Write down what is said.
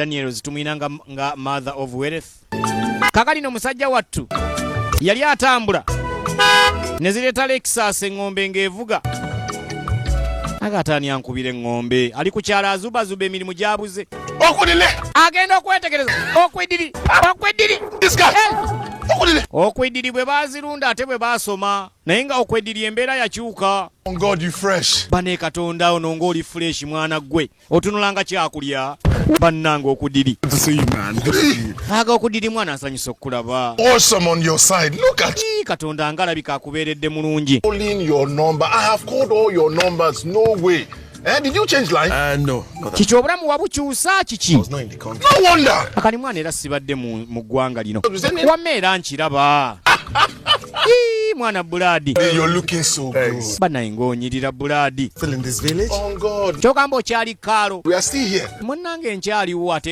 Daniel zitumina nga mother of wealth. Kakalino musajja wattu yali atambula nezireta Lexus engombe ngevuga. Agatani ankubire ngombe ali ku kyala azuba emirimu jabuze. Okudile. Agenda okwetegereza. Okwidiri. This guy. Okudile. Okwidiri bwe bazirunda ate bwe basoma. Naye nga okwidiri embeera yakyuka. On God you fresh. Bane Katonda ono ng'oli fresh mwana gwe. Otunulanga kyakulya. Bannanga okudiri. Good to see you, man. Good to see you. Aga okudiri mwana asanyusa okulaba. Awesome on your side. Look at Katonda ngalabika akubeeredde mulungi. calling your number. I have called all your numbers. No way. Did you change line? No. Kiki obulamu wabukyusa kiki? I was not in the country. No wonder. Akali mwana era sibadde mu ggwanga lino. Wammeera nkiraba. Mwana Buladi. You're looking so good. Banaye ng'onyirira Buladi. Still in this village? On God. Kyogamba okyali kaalo. We are still here. Munnange nkyaliwo ate